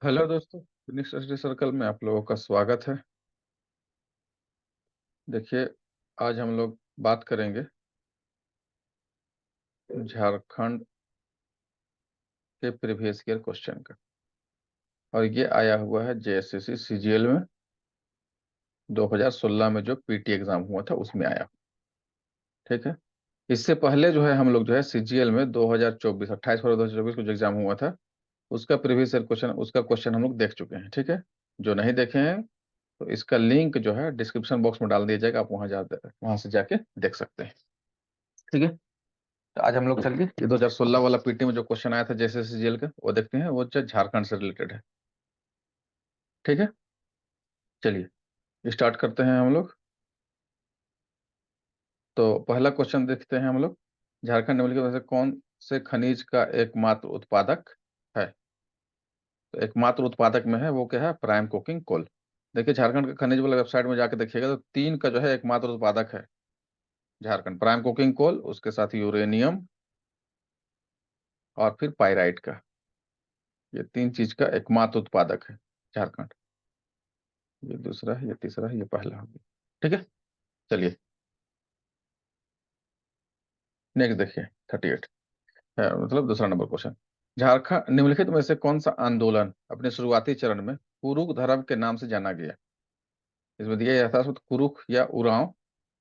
Hello दोस्तों, Phoenix study circle में आप लोगों का स्वागत है। देखिए, आज हम लोग बात करेंगे झारखंड के प्रीवियस ईयर क्वेश्चन का। और ये आया हुआ है जेएसएससी सीजीएल में 2016 में जो पीटी एग्जाम हुआ था उसमें आया। ठीक है। इससे पहले जो है हम लोग जो है सीजीएल में 2024 28 फरवरी 2024 को जो एग्जाम हुआ था उसका प्रीवियस ईयर क्वेश्चन उसका क्वेश्चन हम लोग देख चुके हैं। ठीक है। जो नहीं देखे हैं तो इसका लिंक जो है डिस्क्रिप्शन बॉक्स में डाल दिया जाएगा, आप वहां से जाके देख सकते हैं। ठीक है। तो आज हम लोग चलिए ये 2016 वाला पीटी में जो क्वेश्चन आया था जेएसएससीजीएल का वो देखते हैं। वो झारखंड से रिलेटेड है। ठीक है। चलिए स्टार्ट करते हैं हम लोग। तो पहला क्वेश्चन देखते हैं हम लोग। झारखंड निम्नलिखित में से कौन से खनिज का एकमात्र उत्पादक है? तो एकमात्र उत्पादक में है वो क्या है? Prime coking coal. देखिए झारखंड का खनिज वाला वेबसाइट में जाके देखिएगा तो तीन का जो है एकमात्र उत्पादक है झारखंड। प्राइम कोकिंग कोल, उसके साथ यूरेनियम और फिर पाइराइट का। ये तीन चीज का एकमात्र उत्पादक है झारखंड। ये दूसरा है, ये तीसरा है, ये पहला हो गया। ठीक है। चलिए नेक्स्ट देखिए 38 है, मतलब दूसरा नंबर क्वेश्चन। झारखंड निम्नलिखित में से कौन सा आंदोलन अपने शुरुआती चरण में कुरुख धर्म के नाम से जाना गया? इसमें दिया गया था कुरुख या उरांव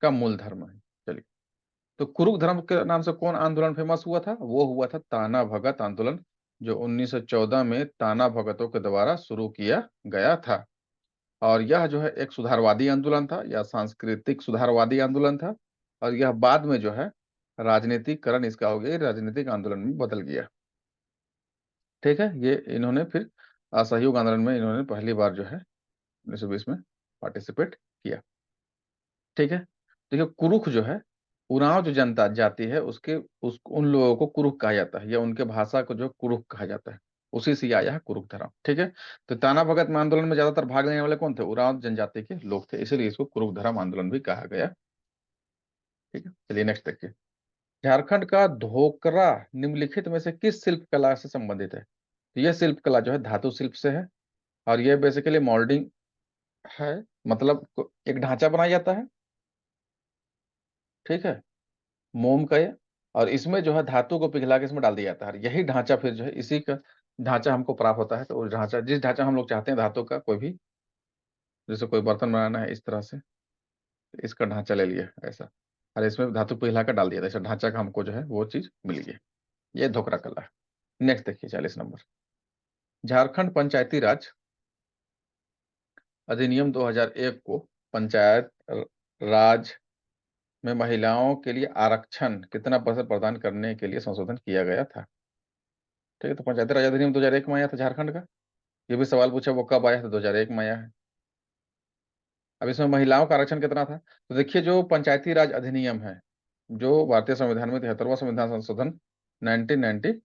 का मूल धर्म है। चलिए, तो कुरुख धर्म के नाम से कौन आंदोलन फेमस हुआ था? वो हुआ था ताना भगत आंदोलन, जो 1914 में ताना भगतों के द्वारा शुरू किया गया था। और यह जो है एक सुधारवादी आंदोलन था या सांस्कृतिक सुधारवादी आंदोलन था। और यह बाद में जो है राजनीतिकरण इसका हो गया, राजनीतिक आंदोलन में बदल गया। ठीक है। ये इन्होंने फिर असहयोग आंदोलन में इन्होंने पहली बार जो है 1920 में पार्टिसिपेट किया। ठीक है। देखिए कुरुख जो है, उरांव जो जनता जाति है उसके उन लोगों को कुरुख कहा जाता है या उनके भाषा को जो कुरुख कहा जाता है, उसी से ही आया है कुरुख धर्म। ठीक है। तो ताना भगत में आंदोलन में ज्यादातर भाग लेने वाले कौन थे? उरांव जनजाति के लोग थे, इसीलिए इसको कुरुख धर्म आंदोलन भी कहा गया। ठीक है। चलिए नेक्स्ट देखिए। झारखंड का धोकरा निम्नलिखित में से किस शिल्प कला से संबंधित है? तो यह शिल्प कला जो है धातु शिल्प से है। और यह बेसिकली मोल्डिंग है, मतलब एक ढांचा बनाया जाता है। ठीक है। मोम का ये, और इसमें जो है धातु को पिघला के इसमें डाल दिया जाता है। यही ढांचा फिर जो है इसी का ढांचा हमको प्राप्त होता है। तो उस ढांचा जिस ढांचा हम लोग चाहते हैं धातु का कोई भी, जैसे कोई बर्तन बनाना है इस तरह से, तो इसका ढांचा ले लिया ऐसा, और इसमें धातु पिघला कर डाल दिया था, ऐसा ढांचा का हमको जो है वो चीज मिल गई। ये धोकरा कला है। नेक्स्ट देखिए 40 नंबर। झारखंड पंचायती राज अधिनियम 2001 को पंचायत राज में महिलाओं के लिए आरक्षण कितना प्रतिशत प्रदान करने के लिए संशोधन किया गया था? ठीक है। तो पंचायती राज अधिनियम 2001 में आया था झारखंड का। ये भी सवाल पूछा वो कब आया था? 2001 में आया है। अब इसमें महिलाओं का आरक्षण कितना था? तो देखिए जो पंचायती राज अधिनियम है, जो भारतीय संविधान में 73वां संविधान संशोधन 1992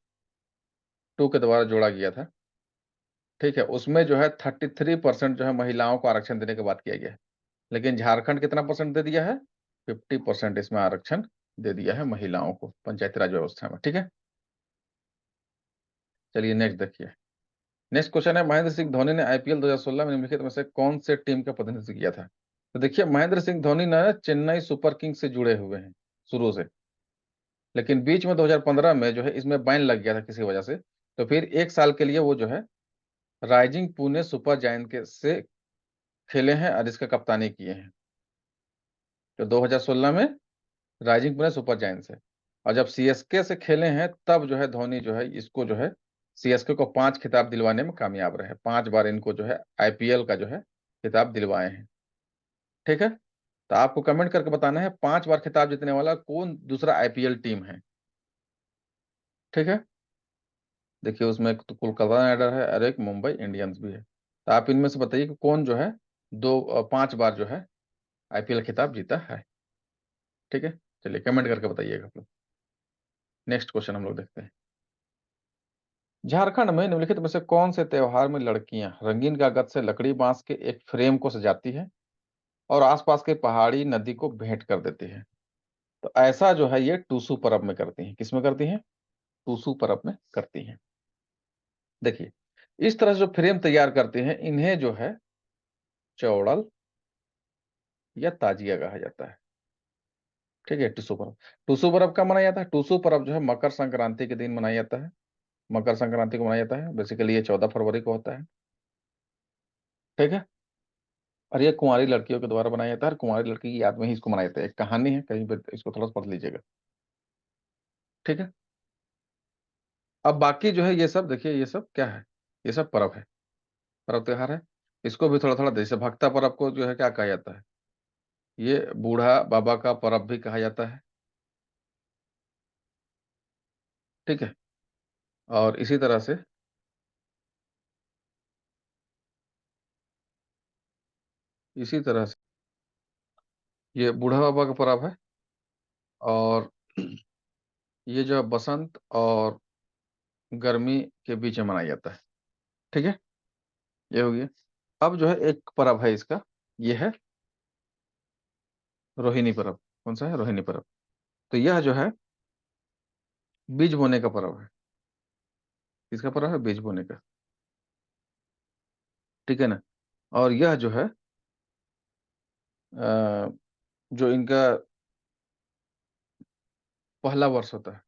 के द्वारा जोड़ा गया था। ठीक है। उसमें जो है 33% जो है महिलाओं को आरक्षण देने की बात किया गया है। लेकिन झारखंड कितना परसेंट दे दिया है? 50% इसमें आरक्षण दे दिया है महिलाओं को पंचायती राज व्यवस्था में। ठीक है। चलिए नेक्स्ट देखिए। नेक्स्ट क्वेश्चन है, महेंद्र सिंह धोनी ने आईपीएल 2016 में निम्नलिखित में से कौन से टीम का प्रतिनिधित्व किया था? तो देखिए महेंद्र सिंह धोनी ने चेन्नई सुपर किंग्स से जुड़े हुए हैं शुरू से, लेकिन बीच में 2015 में जो है इसमें बैन लग गया था किसी वजह से। तो फिर एक साल के लिए वो जो है राइजिंग पुणे सुपर जायंट के से खेले हैं और इसका कप्तानी किए हैं। तो 2016 में राइजिंग पुणे सुपर जायंट से, और जब सीएसके से खेले हैं तब जो है धोनी जो है इसको जो है सीएसके को 5 खिताब दिलवाने में कामयाब रहे। 5 बार इनको जो है आईपीएल का जो है खिताब दिलवाए हैं। ठीक है। तो आपको कमेंट करके बताना है 5 बार खिताब जीतने वाला कौन दूसरा आईपीएल टीम है। ठीक है। देखिए उसमें एक तो कोलकाता नाइट राइडर है और एक मुंबई इंडियंस भी है। तो आप इनमें से बताइए कि कौन जो है 5 बार जो है आईपीएल खिताब जीता है। ठीक है। चलिए कमेंट करके बताइएगा आप लोग। नेक्स्ट क्वेश्चन हम लोग देखते हैं। झारखंड में निम्नलिखित में से कौन से त्योहार में लड़कियां रंगीन कागज से लकड़ी बांस के एक फ्रेम को सजाती है और आसपास के पहाड़ी नदी को भेंट कर देती है? तो ऐसा जो है ये टूसू पर्व में करती हैं। किस में करती हैं? टूसू पर्व में करती हैं। देखिए इस तरह से जो फ्रेम तैयार करते हैं इन्हें जो है चौड़ल या ताजिया कहा जाता है। ठीक है, टुसु पर्व। टुसु पर्व कब मनाया जाता है? टुसु पर्व जो है मकर संक्रांति के दिन मनाया जाता है। मकर संक्रांति को मनाया जाता है, बेसिकली ये 14 फरवरी को होता है। ठीक है, और ये कुंवारी लड़कियों के द्वारा बनाया जाता है, कुंवारी लड़की की याद में ही इसको मनाया जाता है। एक कहानी है, कहीं पर इसको थोड़ा सा पढ़ लीजिएगा। ठीक है, अब बाकी जो है ये सब देखिए, ये सब क्या है? ये सब पर्व है, पर्व त्योहार है। इसको भी थोड़ा थोड़ा, जैसे भक्ता पर्व को जो है क्या कहा जाता है? ये बूढ़ा बाबा का पर्व भी कहा जाता है। ठीक है, और इसी तरह से ये बूढ़ा बाबा का पर्व है। और ये जो है बसंत और गर्मी के बीच में मनाया जाता है। ठीक है, ये हो गया। अब जो है एक पर्व है इसका, ये है रोहिणी पर्व। कौन सा है? रोहिणी पर्व। तो यह जो है बीज बोने का पर्व है। किसका पर्व है? बीज बोने का। ठीक है ना। और यह जो है जो इनका पहला वर्ष होता है,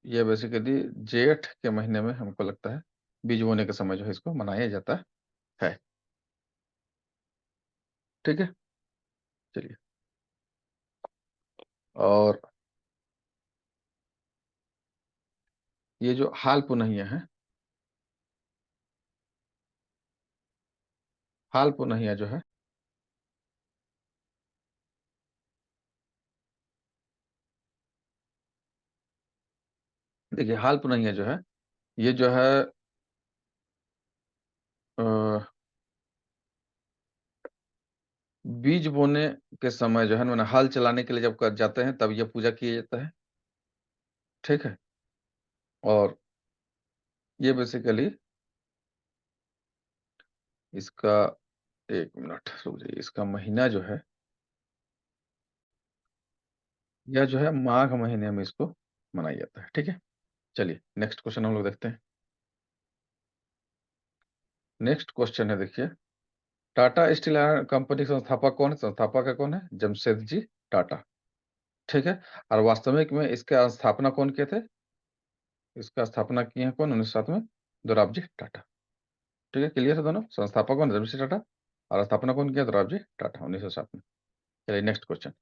यह बेसिकली जेठ के महीने में हमको लगता है बीज बोने के समय जो है इसको मनाया जाता है। ठीक है, चलिए। और ये जो हाल पुनहिया है, हाल पुनहिया जो है, देखिए हाल पुनहिया जो है, ये जो है अ, बीज बोने के समय जो है ना, हल चलाने के लिए जब कर जाते हैं तब यह पूजा किया जाता है। ठीक है, और ये बेसिकली इसका, एक मिनट रुक जाइए, इसका महीना जो है, यह जो है माघ महीने में इसको मनाया जाता है। ठीक है, चलिए नेक्स्ट क्वेश्चन हम लोग देखते हैं। नेक्स्ट क्वेश्चन है, देखिए, टाटा स्टील कंपनी के संस्थापक कौन है? संस्थापक है कौन है? जमशेदजी टाटा। ठीक है, और वास्तविक में इसका स्थापना कौन किए थे? इसका स्थापना किए हैं कौन 1907 में? दोराबजी टाटा। ठीक है, क्लियर है दोनों? संस्थापक कौन? जमशेद टाटा। और स्थापना कौन किया? दोराबजी टाटा 1907 में। चलिए नेक्स्ट क्वेश्चन।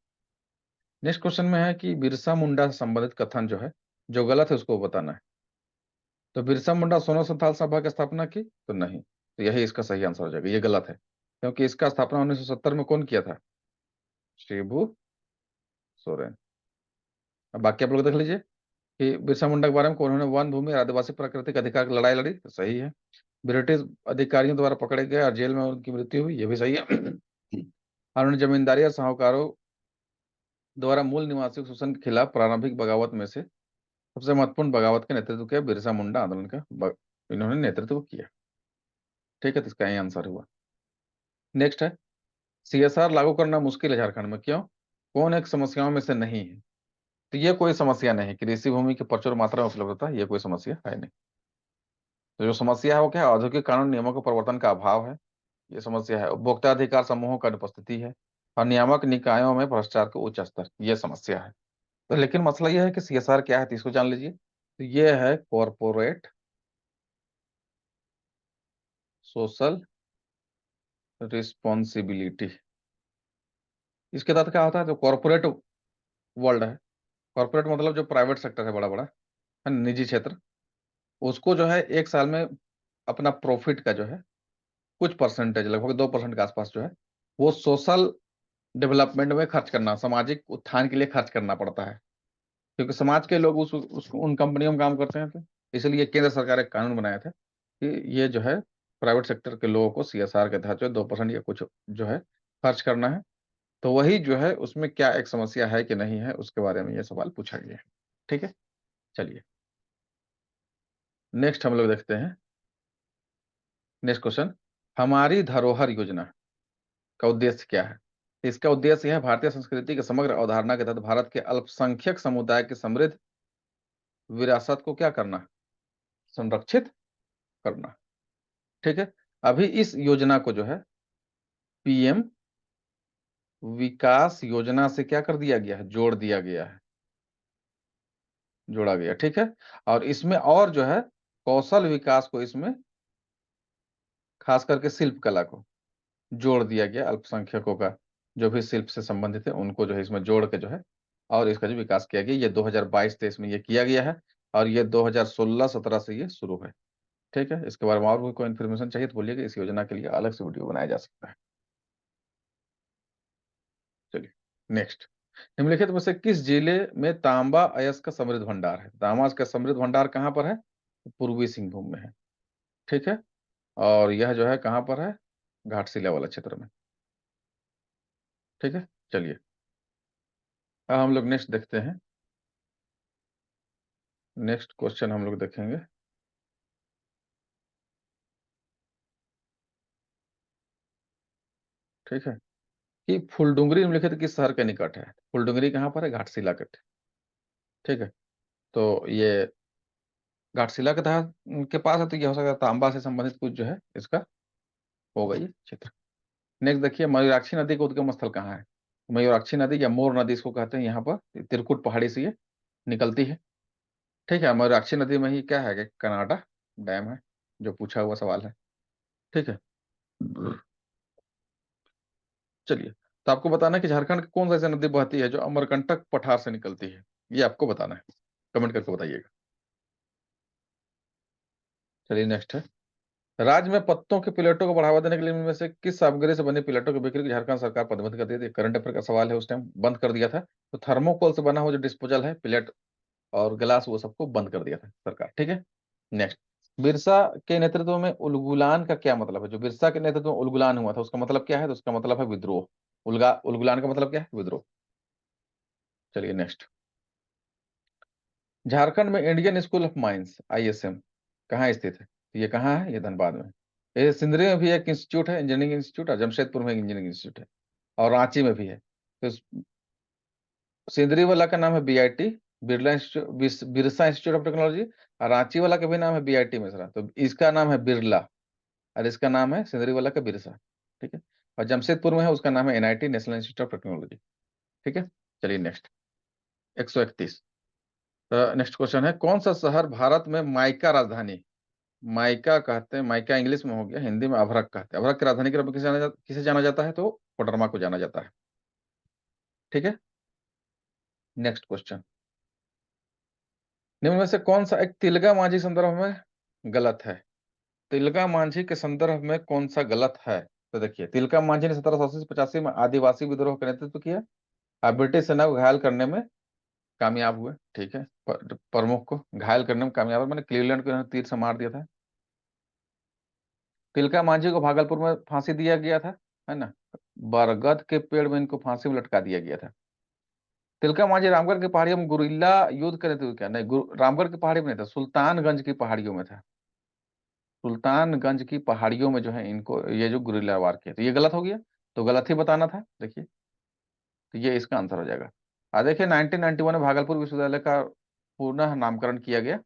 नेक्स्ट क्वेश्चन में है कि बिरसा मुंडा से संबंधित कथन जो है, जो गलत है उसको बताना है। तो बिरसा मुंडा सोनो संथाल सभा की स्थापना की? तो नहीं, तो यही इसका सही आंसर हो जाएगा। ये गलत है, क्योंकि इसका स्थापना 1970 में कौन किया था? शिबू सोरेन। अब बाकी आप लोग देख लीजिए कि बिरसा मुंडा के बारे में, उन्होंने वन भूमि और आदिवासी प्राकृतिक अधिकार की लड़ाई लड़ी, तो सही है। ब्रिटिश अधिकारियों द्वारा पकड़े गए और जेल में उनकी मृत्यु हुई, ये भी सही है। और उन्होंने जमींदारी और साहूकारों द्वारा मूल निवासियों के शोषण के खिलाफ प्रारंभिक बगावत में से सबसे महत्वपूर्ण बगावत का नेतृत्व किया, बिरसा मुंडा आंदोलन का इन्होंने नेतृत्व किया। ठीक है, तो इसका यही आंसर हुआ। नेक्स्ट है, सीएसआर लागू करना मुश्किल है झारखंड में, क्यों? कौन एक समस्याओं में से नहीं है? तो ये कोई समस्या नहीं, कृषि भूमि की प्रचुर मात्रा में उपलब्धता, ये कोई समस्या है नहीं। तो जो समस्या है वो क्या है? औद्योगिक कानून नियमों के परिवर्तन का अभाव है, ये समस्या है। उपभोक्ता अधिकार समूहों का अनुपस्थिति है, और नियामक निकायों में भ्रष्टाचार का उच्च स्तर, ये समस्या है। तो लेकिन मसला यह है कि सीएसआर क्या है, तो इसको जान लीजिए। तो ये है कॉरपोरेट सोशल रिस्पॉन्सिबिलिटी। इसके तहत क्या होता है? जो कॉरपोरेट वर्ल्ड है, कॉरपोरेट मतलब जो प्राइवेट सेक्टर है, बड़ा बड़ा है, निजी क्षेत्र, उसको जो है एक साल में अपना प्रॉफिट का जो है कुछ परसेंटेज, लगभग 2% के आसपास जो है, वो सोशल डेवलपमेंट में खर्च करना, सामाजिक उत्थान के लिए खर्च करना पड़ता है। क्योंकि समाज के लोग उन कंपनियों में काम करते हैं, तो इसलिए केंद्र सरकार एक कानून बनाया था कि ये जो है प्राइवेट सेक्टर के लोगों को सीएसआर के तहत जो है 2% या कुछ जो है खर्च करना है। तो वही जो है उसमें क्या एक समस्या है कि नहीं है, उसके बारे में ये सवाल पूछा गया है। ठीक है, चलिए नेक्स्ट हम लोग देखते हैं। नेक्स्ट क्वेश्चन, हमारी धरोहर योजना का उद्देश्य क्या है? इसका उद्देश्य यह है, भारतीय संस्कृति के समग्र अवधारणा के तहत भारत के अल्पसंख्यक समुदाय की समृद्ध विरासत को क्या करना? संरक्षित करना। ठीक है। अभी इस योजना को जो है पीएम विकास योजना से क्या कर दिया गया है, जोड़ दिया गया है, जोड़ा गया, ठीक है। और इसमें और जो है कौशल विकास को, इसमें खास करके शिल्प कला को जोड़ दिया गया, अल्पसंख्यकों का जो भी शिल्प से संबंधित है उनको जो है इसमें जोड़ के जो है और इसका जो विकास किया गया, ये 2022-23 में ये किया गया है और ये 2016-17 से ये शुरू है। ठीक है, इसके बारे में और भी कोई इन्फॉर्मेशन चाहिए तो बोलिए कि इस योजना के लिए अलग से वीडियो बनाया जा सकता है। चलिए नेक्स्ट। निम्नलिखित में से किस जिले में तांबा अयस्क का समृद्ध भंडार है? तांबा का समृद्ध भंडार कहाँ पर है? पूर्वी सिंहभूम में है। ठीक है, और यह जो है कहाँ पर है? घाटशिला वाला क्षेत्र में। ठीक है, चलिए अब हम लोग नेक्स्ट देखते हैं। नेक्स्ट क्वेश्चन हम लोग देखेंगे। ठीक है, कि फुलडुंगरी निम्नलिखित किस शहर के निकट है? फुलडुंगरी कहाँ पर है? घाटशिला के। ठीक है, तो ये घाटशिला के तहत के पास है, तो ये हो सकता है तांबा से संबंधित कुछ जो है इसका होगा ये क्षेत्र। नेक्स्ट देखिए, मयूराक्षी नदी का उद्गम स्थल कहाँ है? मयूराक्षी नदी या मोर नदी इसको कहते हैं, यहाँ पर त्रिकुट पहाड़ी से ये निकलती है। ठीक है, मयूराक्षी नदी में ही क्या है कि कनाडा डैम है, जो पूछा हुआ सवाल है। ठीक है, चलिए, तो आपको बताना है कि झारखंड की कौन सी ऐसी नदी बहती है जो अमरकंटक पठार से निकलती है, ये आपको बताना है, कमेंट करके बताइएगा। चलिए नेक्स्ट है, राज्य में पत्तों के प्लेटों को बढ़ावा देने के लिए इनमें से किस सामग्री से बने प्लेटों की बिक्री को झारखंड सरकार प्रतिबंध कर दी थी? करंट अफेयर का सवाल है, उस टाइम बंद कर दिया था। तो थर्मोकोल से बना हुआ जो डिस्पोजल है प्लेट और गिलास, वो सबको बंद कर दिया था सरकार। ठीक है, नेक्स्ट। बिरसा के नेतृत्व में उलगुलान का क्या मतलब है? जो बिरसा के नेतृत्व में उलगुलान हुआ था उसका मतलब क्या है? तो उसका मतलब है विद्रोह। उलगुलान का मतलब क्या है? विद्रोह। चलिए नेक्स्ट। झारखंड में Indian school of mines ISM कहाँ स्थित है? तो ये कहाँ है? ये धनबाद में। ये सिंदरी में भी एक इंस्टीट्यूट है, इंजीनियरिंग इंस्टीट्यूट, और जमशेदपुर में एक इंजीनियरिंग इंस्टीट्यूट है, और रांची में भी है। तो सिंदरी वाला का नाम है BIT, Birsa institute of technology, और रांची वाला का भी नाम है बीआईटी मिश्रा। तो इसका नाम है बिरला और इसका नाम है सिंदरी वाला का बिरसा। ठीक है, और जमशेदपुर में है उसका नाम है NIT, national institute of technology. ठीक है, चलिए नेक्स्ट। 131। नेक्स्ट क्वेश्चन है, कौन सा शहर भारत में माइका राजधानी, माइका कहते हैं, माइका इंग्लिश में हो गया, हिंदी में अभरक कहते हैं, अभरक की राजधानी के रूप में किसे जाना जाता है? तो कोडरमा को जाना जाता है। ठीक है, नेक्स्ट क्वेश्चन। निम्न में से कौन सा एक तिलका मांझी संदर्भ में गलत है? तिलका मांझी के संदर्भ में कौन सा गलत है? तो देखिए, तिलका मांझी ने 1780-85 में आदिवासी विद्रोह का नेतृत्व किया और ब्रिटिश सेना को घायल करने में कामयाब हुए। ठीक है, प्रमुख को घायल करने में कामयाब हुए, मैंने क्लीवलैंड को इन्होंने तीर से मार दिया था। तिलका मांझी को भागलपुर में फांसी दिया गया था, है ना, बरगद के पेड़ में इनको फांसी में लटका दिया गया था। तिलका मांझी रामगढ़ की पहाड़ियों में गुरिल्ला युद्ध करे थे क्या? नहीं, रामगढ़ की पहाड़ी में नहीं था, सुल्तानगंज की पहाड़ियों में था। सुल्तानगंज की पहाड़ियों में जो है इनको ये जो गुरिल्ला वार किया, तो ये गलत हो गया, तो गलत ही बताना था। देखिए, तो ये इसका आंसर हो जाएगा। देखिए 1991 में भागलपुर विश्वविद्यालय का पुनः नामकरण किया गया,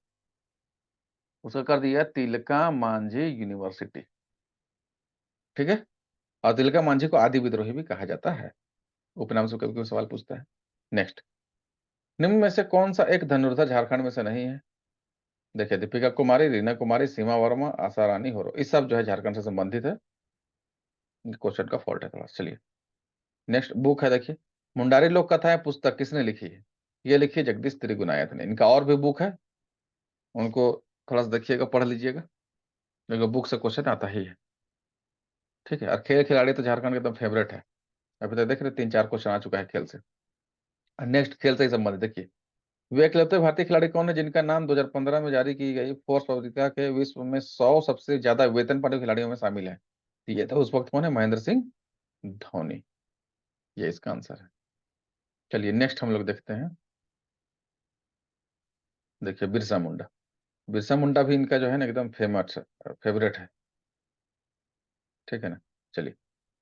उसका कर दिया तिलका मांझी यूनिवर्सिटी। ठीक है, और तिलका मांझी को आदि विद्रोही भी कहा जाता है, उपनाम से कभी कभी सवाल पूछता है। नेक्स्ट। निम्न में से कौन सा एक धनुर्धर झारखंड में से नहीं है? देखिए, दीपिका कुमारी, रीना कुमारी, सीमा वर्मा, आशा रानी होरो, इस सब जो है झारखंड से संबंधित है। क्वेश्चन का फॉल्ट है थोड़ा। चलिए नेक्स्ट बुक है, देखिए, मुंडारी लोक कथाएं पुस्तक किसने लिखी है? ये लिखी है जगदीश त्रिगुनायत ने। इनका और भी बुक है, उनको थोड़ा सा देखिएगा, पढ़ लीजिएगा, लेकिन बुक से क्वेश्चन आता ही है। ठीक है, और खेल खिलाड़ी तो झारखंड के एकदम फेवरेट है, अभी तक देख रहे 3-4 क्वेश्चन आ चुका है खेल से। नेक्स्ट, खेल से ही संबंधित देखिए, वे इकलौते भारतीय खिलाड़ी कौन है जिनका नाम 2015 में जारी की गई फोर्स पत्रिका के विश्व में 100 सबसे ज्यादा वेतन पाने खिलाड़ियों में शामिल है? तो ये था उस वक्त कौन है? महेंद्र सिंह धोनी, ये इसका आंसर है। चलिए नेक्स्ट हम लोग देखते हैं। देखिए, बिरसा मुंडा, बिरसा मुंडा भी इनका जो है ना एकदम फेमस फेवरेट है। ठीक है ना, चलिए,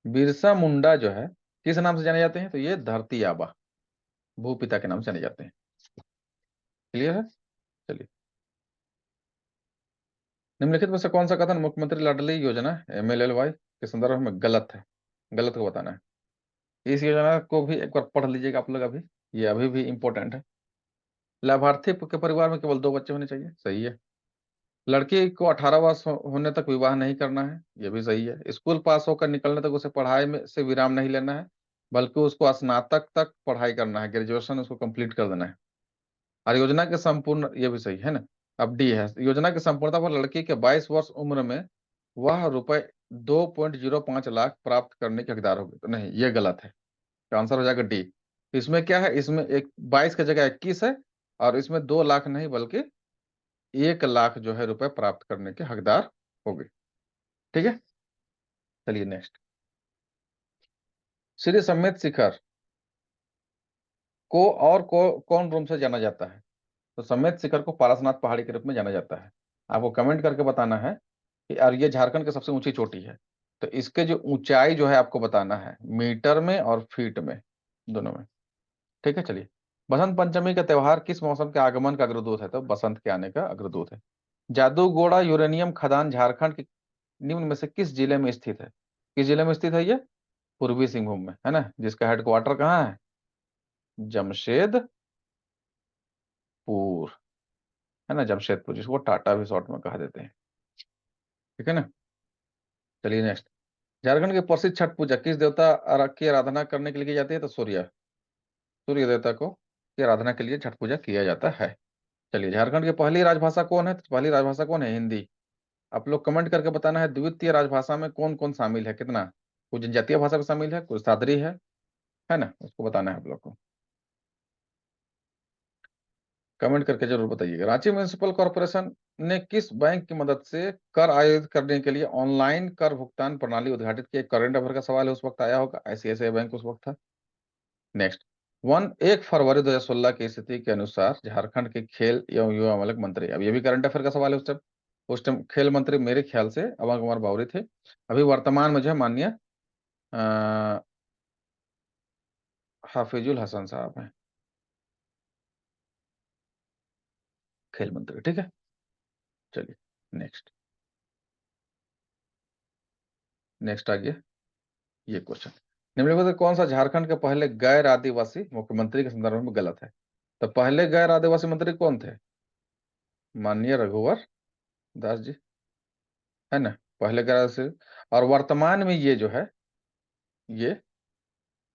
बिरसा मुंडा जो है किस नाम से जाने जाते हैं? तो ये धरती आबा, भूपिता के नाम से जाने जाते हैं। क्लियर है? चलिए, निम्नलिखित में से कौन सा कथन मुख्यमंत्री लाडली योजना MLLY के संदर्भ में गलत है? गलत को बताना है। इस योजना को भी एक बार पढ़ लीजिएगा आप लोग अभी, ये अभी भी इंपॉर्टेंट है। लाभार्थी के परिवार में केवल 2 बच्चे होने चाहिए, सही है। लड़की को 18 वर्ष होने तक विवाह नहीं करना है, ये भी सही है। स्कूल पास होकर निकलने तक उसे पढ़ाई में से विराम नहीं लेना है, बल्कि उसको स्नातक तक पढ़ाई करना है, ग्रेजुएशन उसको कंप्लीट कर देना है। और योजना के संपूर्ण, ये भी सही है ना। अब डी है, योजना की संपूर्णता पर लड़की के 22 वर्ष उम्र में वह रुपए 2.05 लाख प्राप्त करने के हकदार होगी, तो नहीं, ये गलत है। तो आंसर हो जाएगा डी। इसमें क्या है, इसमें एक 22 की जगह 21 है, और इसमें 2 लाख नहीं बल्कि 1 लाख जो है रुपए प्राप्त करने के हकदार होगी। ठीक है, चलिए नेक्स्ट। श्री समेत शिखर को और कौन रूम से जाना जाता है? तो समेत शिखर को पारसनाथ पहाड़ी के रूप में जाना जाता है। आपको कमेंट करके बताना है कि, और ये झारखंड की सबसे ऊंची चोटी है, तो इसके जो ऊंचाई जो है आपको बताना है मीटर में और फीट में, दोनों में। ठीक है, चलिए। बसंत पंचमी का त्योहार किस मौसम के आगमन का अग्रदूत है? तो बसंत के आने का अग्रदूत है। जादूगोड़ा यूरेनियम खदान झारखंड के निम्न में से किस जिले में स्थित है? किस जिले में स्थित है ये? पूर्वी सिंहभूम में, है ना, जिसका हेडक्वार्टर कहाँ है? जमशेदपुर, है ना, जमशेदपुर, जिसको टाटा भी शॉर्ट में कहा देते हैं। ठीक है ना, चलिए नेक्स्ट। झारखंड की प्रसिद्ध छठ पूजा किस देवता की आराधना करने के लिए की जाती है? तो सूर्य देवता को की आराधना के लिए छठ पूजा किया जाता है। चलिए, झारखंड की पहली राजभाषा कौन है? तो पहली राजभाषा कौन है? हिंदी। आप लोग कमेंट करके बताना है द्वितीय राजभाषा में कौन कौन शामिल है, कितना। कुछ जनजातीय भाषा भी शामिल है, कुछ सादरी है ना, उसको बताना है आप लोग को। कमेंट करके जरूर बताइएगा। रांची म्युनिसिपल कॉर्पोरेशन ने किस बैंक की मदद से कर आयोजित करने के लिए ऑनलाइन कर भुगतान प्रणाली उद्घाटित की? करंट अफेयर का सवाल है, उस वक्त आया होगा, ICICI बैंक उस वक्त था। नेक्स्ट। 1 फरवरी 2016 की स्थिति के अनुसार झारखंड के खेल एवं युवा मामले मंत्री, अब ये भी करंट अफेयर का सवाल है। उस टाइम खेल मंत्री मेरे ख्याल से अमर कुमार बावरी थे। अभी वर्तमान में जो है माननीय हाफिजुल हसन साहब हैं खेल मंत्री। ठीक है, चलिए नेक्स्ट। नेक्स्ट आ गया ये क्वेश्चन। निम्नलिखित में से कौन सा झारखंड के पहले गैर आदिवासी मुख्यमंत्री के संदर्भ में गलत है? तो पहले गैर आदिवासी मंत्री कौन थे? माननीय रघुवर दास जी, है ना, पहले गैर आदिवासी। और वर्तमान में ये जो है, ये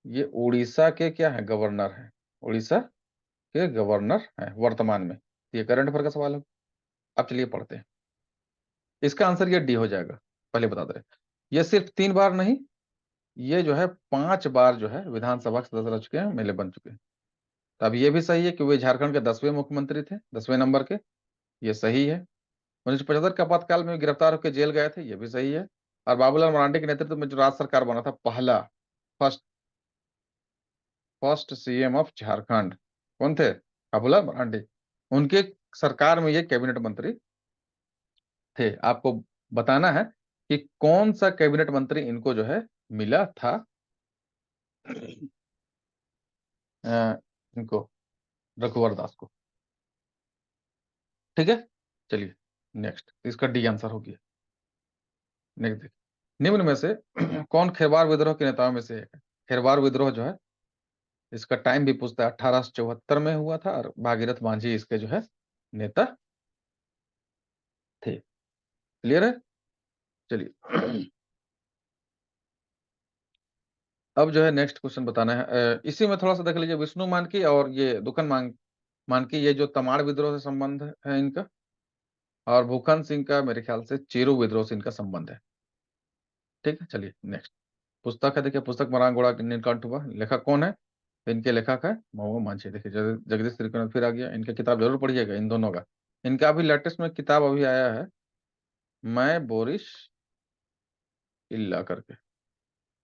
ये उड़ीसा के क्या है? गवर्नर है। उड़ीसा के गवर्नर है वर्तमान में। ये करंट अफेयर का सवाल है। अब चलिए पढ़ते हैं। इसका आंसर ये डी हो जाएगा। पहले बता दे रहे, ये सिर्फ 3 बार नहीं, ये जो है 5 बार जो है विधानसभा के सदस्य रह चुके हैं, एमएलए बन चुके हैं। तो अब ये भी सही है कि वे झारखंड के 10वें मुख्यमंत्री थे, 10वें नंबर के। ये सही है। 1975 के आपातकाल में गिरफ्तार होकर जेल गए थे, ये भी सही है। और बाबूलाल मरांडी के नेतृत्व में जो राज्य सरकार बना था, पहला first first CM of Jharkhand कौन थे? बाबूलाल मरांडी। उनके सरकार में ये कैबिनेट मंत्री थे। आपको बताना है कि कौन सा कैबिनेट मंत्री इनको जो है मिला था, इनको, रघुवर दास को। ठीक है, चलिए नेक्स्ट। इसका डी आंसर हो गया। नेक्स्ट देखिए। निम्न में से कौन खेरवार विद्रोह के नेताओं में से एक है? खेरवार विद्रोह जो है, इसका टाइम भी पूछता है, 1874 में हुआ था, और भागीरथ मांझी इसके जो है नेता थे। क्लियर है, चलिए। अब जो है नेक्स्ट क्वेश्चन बताना है। इसी में थोड़ा सा देख लीजिए, विष्णु मानकी और ये दुखन मानकी, ये जो तमाड़ विद्रोह से संबंध है इनका, और भूखन सिंह का मेरे ख्याल से चेरू विद्रोह से इनका संबंध है। ठीक है, चलिए नेक्स्ट। पुस्तक है, देखिए, पुस्तक मरांगोड़ा नीलकंठ हुआ, लेखक कौन है? इनके लेखक है महुआ मांझी। देखिए, जगदीश त्रिकोण फिर आ गया। इनका किताब जरूर पढ़िएगा, इन दोनों का। इनका अभी लेटेस्ट में किताब अभी आया है, मैं बोरिश इल्ला करके।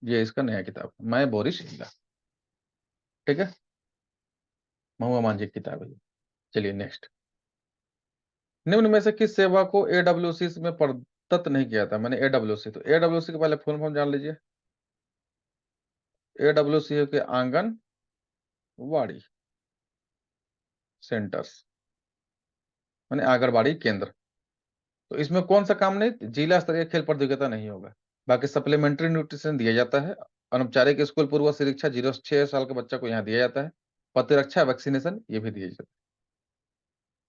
ये इसका नया किताब, मैं बोरिश इल्ला। ठीक है, महुआ मांझी की किताब है ये। चलिए नेक्स्ट। निम्न में से किस सेवा को AWC में प्रदत्त नहीं किया था? मैंने AWC, तो AWC के पहले फुल फॉर्म जान लीजिए। AWC के आंगनवाड़ी सेंटर्स, माने आंगनबाड़ी केंद्र। तो इसमें कौन सा काम नहीं, जिला स्तरीय खेल प्रतियोगिता नहीं होगा। बाकी सप्लीमेंट्री न्यूट्रिशन दिया जाता है, अनौपचारिक स्कूल पूर्व शिक्षा 0 से 6 साल के बच्चा को यहाँ दिया जाता है, प्रतिरक्षा वैक्सीनेशन ये भी दिया जाता है।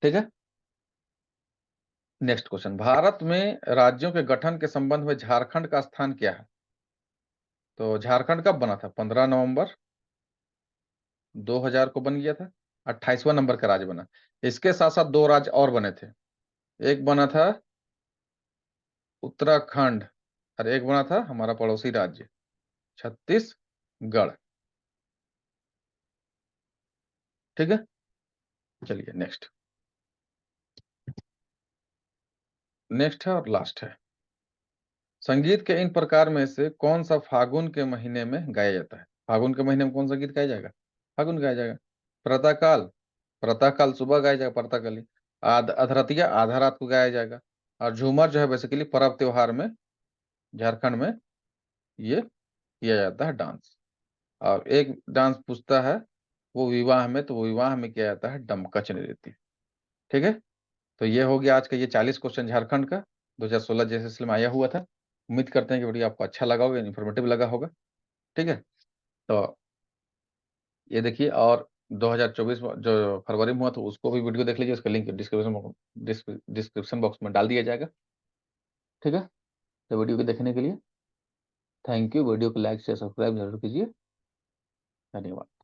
ठीक है, नेक्स्ट क्वेश्चन, भारत में राज्यों के गठन के संबंध में झारखंड का स्थान क्या है? तो झारखंड कब बना था? 15 नवंबर 2000 को बन गया था, 28वां नंबर का राज्य बना। इसके साथ साथ दो राज्य और बने थे, एक बना था उत्तराखंड और एक बना था हमारा पड़ोसी राज्य छत्तीसगढ़। ठीक है, चलिए नेक्स्ट, नेक्स्ट है और लास्ट है, संगीत के इन प्रकार में से कौन सा फागुन के महीने में गाया जाता है? फागुन के महीने में कौन सा गीत गाया जाएगा? फागुन गाया जाएगा। प्रातःकाल, प्रातःकाल सुबह गाया जाएगा, प्रातःकाली। अधरतिया आधा रात को गाया जाएगा। और झूमर जो है बेसिकली पर्व त्योहार में झारखंड में ये किया जाता है डांस। और एक डांस पूछता है वो विवाह में, तो वो विवाह में किया जाता है डमकच नृत्य। ठीक है, तो ये हो गया आज का ये 40 क्वेश्चन झारखंड का 2016 जैसे सिलसिले में आया हुआ था। उम्मीद करते हैं कि वीडियो आपको अच्छा लगा होगा, इन्फॉर्मेटिव लगा होगा। ठीक है, तो ये देखिए, और 2024 में जो फरवरी में हुआ तो उसको भी वीडियो देख लीजिए, उसका लिंक डिस्क्रिप्शन बॉक्स में डाल दिया जाएगा। ठीक है, तो वीडियो को देखने के लिए थैंक यू। वीडियो को लाइक शेयर सब्सक्राइब जरूर कीजिए। धन्यवाद।